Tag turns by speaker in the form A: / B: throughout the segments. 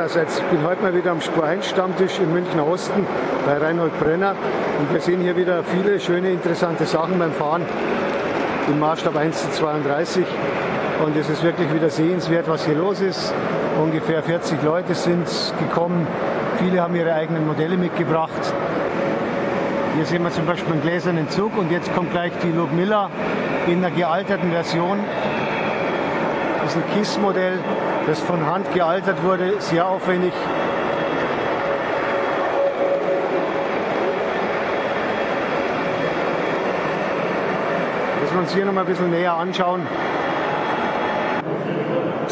A: allerseits. Ich bin heute mal wieder am Spur 1 Stammtisch im Münchner Osten bei Reinhold Brenner und wir sehen hier wieder viele schöne, interessante Sachen beim Fahren im Maßstab 1:32 und es ist wirklich wieder sehenswert, was hier los ist. Ungefähr 40 Leute sind gekommen, viele haben ihre eigenen Modelle mitgebracht. Hier sehen wir zum Beispiel einen gläsernen Zug und jetzt kommt gleich die Ludmilla in einer gealterten Version. Das ist ein KISS-Modell, das von Hand gealtert wurde, sehr aufwendig. Lassen wir uns hier noch mal ein bisschen näher anschauen.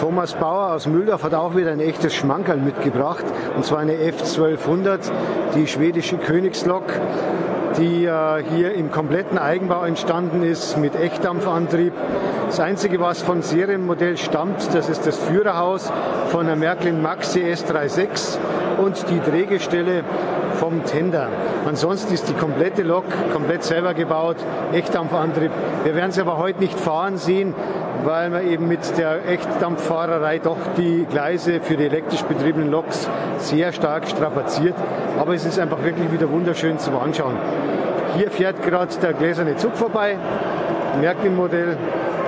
A: Thomas Bauer aus Mühldorf hat auch wieder ein echtes Schmankerl mitgebracht, und zwar eine F1200, die schwedische Königslok, die hier im kompletten Eigenbau entstanden ist mit Echtdampfantrieb. Das Einzige, was von Serienmodell stammt, das ist das Führerhaus von der Märklin Maxi S36 und die Drehgestelle vom Tender. Ansonsten ist die komplette Lok komplett selber gebaut, Echtdampfantrieb. Wir werden sie aber heute nicht fahren sehen, weil man eben mit der Echtdampffahrerei doch die Gleise für die elektrisch betriebenen Loks sehr stark strapaziert. Aber es ist einfach wirklich wieder wunderschön zum Anschauen. Hier fährt gerade der gläserne Zug vorbei, ein Märklin-Modell,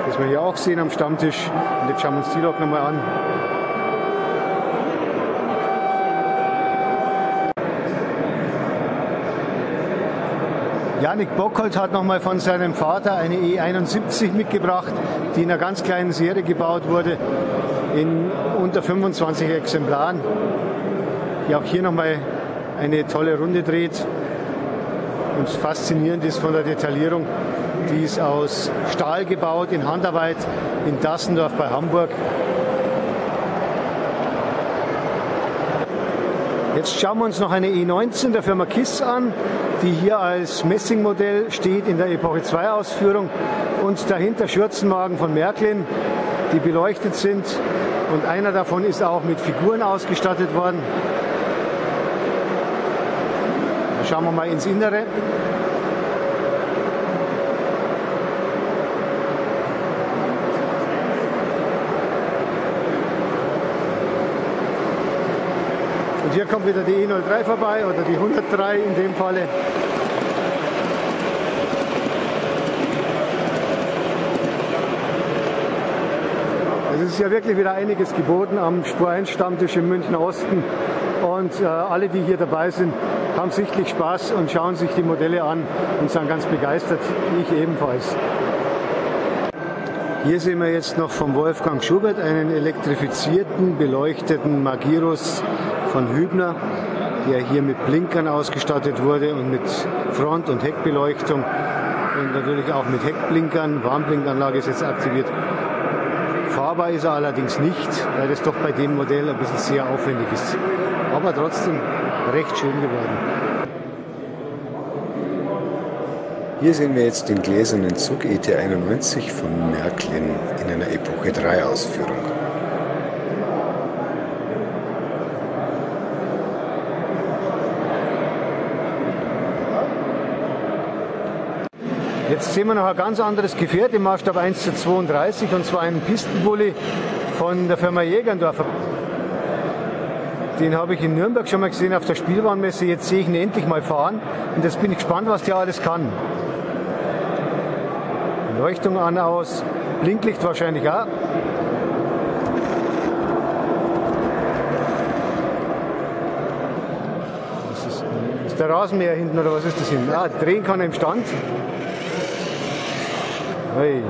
A: das wir hier auch sehen am Stammtisch. Und jetzt schauen wir uns die Lok nochmal an. Janik Bockholt hat nochmal von seinem Vater eine E71 mitgebracht, die in einer ganz kleinen Serie gebaut wurde, in unter 25 Exemplaren, die auch hier nochmal eine tolle Runde dreht. Und faszinierend ist von der Detaillierung, die ist aus Stahl gebaut, in Handarbeit, in Dassendorf bei Hamburg. Jetzt schauen wir uns noch eine E19 der Firma KISS an, die hier als Messingmodell steht in der Epoche 2 Ausführung, und dahinter Schürzenwagen von Märklin, die beleuchtet sind, und einer davon ist auch mit Figuren ausgestattet worden. Da schauen wir mal ins Innere. Und hier kommt wieder die E03 vorbei, oder die 103 in dem Falle. Es ist ja wirklich wieder einiges geboten am Spur 1 Stammtisch im Münchner Osten. Und alle, die hier dabei sind, haben sichtlich Spaß und schauen sich die Modelle an und sind ganz begeistert. Ich ebenfalls. Hier sehen wir jetzt noch von Wolfgang Schubert einen elektrifizierten, beleuchteten Magirus von Hübner, der hier mit Blinkern ausgestattet wurde und mit Front- und Heckbeleuchtung und natürlich auch mit Heckblinkern. Warnblinkanlage ist jetzt aktiviert. Fahrbar ist er allerdings nicht, weil das doch bei dem Modell ein bisschen sehr aufwendig ist. Aber trotzdem recht schön geworden.
B: Hier sehen wir jetzt den gläsernen Zug ET91 von Märklin in einer Epoche 3 Ausführung.
A: Jetzt sehen wir noch ein ganz anderes Gefährt im Maßstab 1:32, und zwar einen Pistenbully von der Firma Jägerndorfer. Den habe ich in Nürnberg schon mal gesehen auf der Spielwarenmesse. Jetzt sehe ich ihn endlich mal fahren und jetzt bin ich gespannt, was der alles kann. Leuchtung an, aus, Blinklicht wahrscheinlich auch. Das ist der Rasenmäher hinten, oder was ist das hinten? Ah, drehen kann er im Stand. Hey.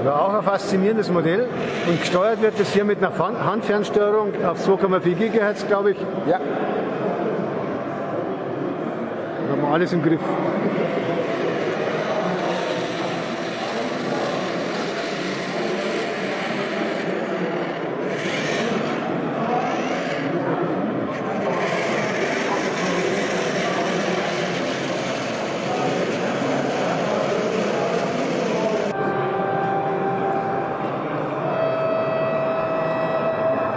A: Ja, auch ein faszinierendes Modell, und gesteuert wird das hier mit einer Handfernsteuerung auf 2,4 GHz, glaube ich. Ja. Da haben wir alles im Griff.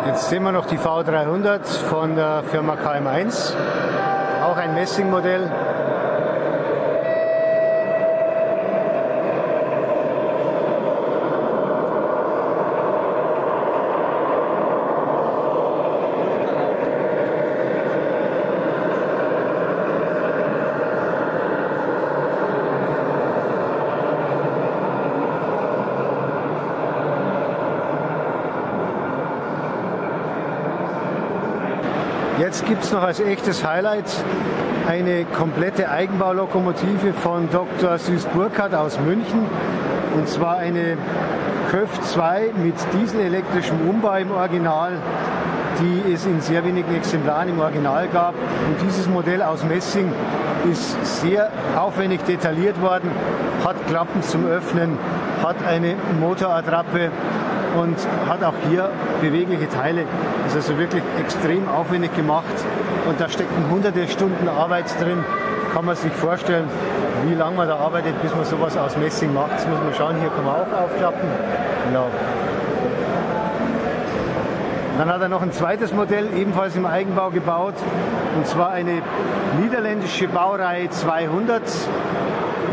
A: Jetzt sehen wir noch die V300 von der Firma KM1, auch ein Messingmodell. Jetzt gibt es noch als echtes Highlight eine komplette Eigenbaulokomotive von Dr. Süß-Burkhardt aus München. Und zwar eine Köf 2 mit dieselelektrischem Umbau im Original, die es in sehr wenigen Exemplaren im Original gab. Und dieses Modell aus Messing ist sehr aufwendig detailliert worden, hat Klappen zum Öffnen, hat eine Motorattrappe und hat auch hier bewegliche Teile. Das ist also wirklich extrem aufwendig gemacht und da stecken hunderte Stunden Arbeit drin. Kann man sich vorstellen, wie lange man da arbeitet, bis man sowas aus Messing macht. Das muss man schauen, hier kann man auch aufklappen. Genau. Dann hat er noch ein zweites Modell, ebenfalls im Eigenbau gebaut, und zwar eine niederländische Baureihe 200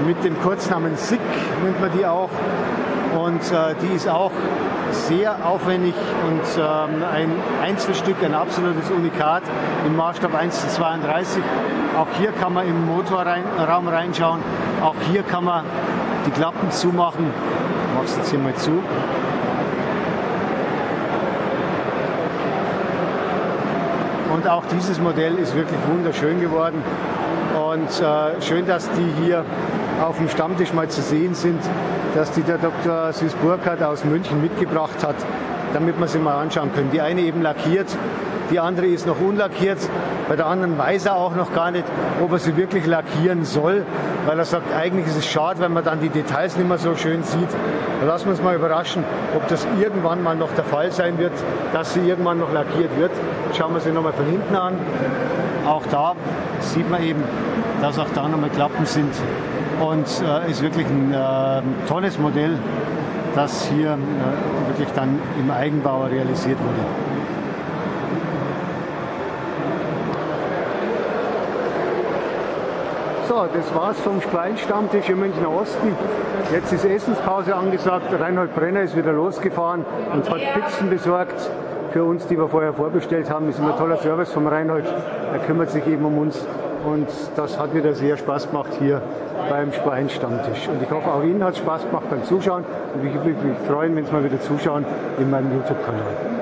A: mit dem Kurznamen SICK, nennt man die auch. Und die ist auch sehr aufwendig und ein Einzelstück, ein absolutes Unikat im Maßstab 1:32. Auch hier kann man im Motorraum reinschauen. Auch hier kann man die Klappen zumachen. Ich mache es jetzt hier mal zu. Und auch dieses Modell ist wirklich wunderschön geworden. Und schön, dass die hier auf dem Stammtisch mal zu sehen sind, dass die der Dr. Süß-Burkhardt aus München mitgebracht hat, damit wir sie mal anschauen können. Die eine eben lackiert, die andere ist noch unlackiert. Bei der anderen weiß er auch noch gar nicht, ob er sie wirklich lackieren soll, weil er sagt, eigentlich ist es schade, wenn man dann die Details nicht mehr so schön sieht. Da lassen wir uns mal überraschen, ob das irgendwann mal noch der Fall sein wird, dass sie irgendwann noch lackiert wird. Schauen wir sie nochmal von hinten an. Auch da sieht man eben, dass auch da nochmal Klappen sind. Und ist wirklich ein tolles Modell, das hier wirklich dann im Eigenbau realisiert wurde. So, das war's vom Splein-Stammtisch im Münchner Osten. Jetzt ist Essenspause angesagt. Reinhold Brenner ist wieder losgefahren und hat Pizzen besorgt für uns, die wir vorher vorbestellt haben. Das ist immer ein toller Service vom Reinhold. Er kümmert sich eben um uns. Und das hat wieder sehr Spaß gemacht hier beim Splein-Stammtisch. Und ich hoffe, auch Ihnen hat es Spaß gemacht beim Zuschauen. Und ich würde mich freuen, wenn Sie mal wieder zuschauen in meinem YouTube-Kanal.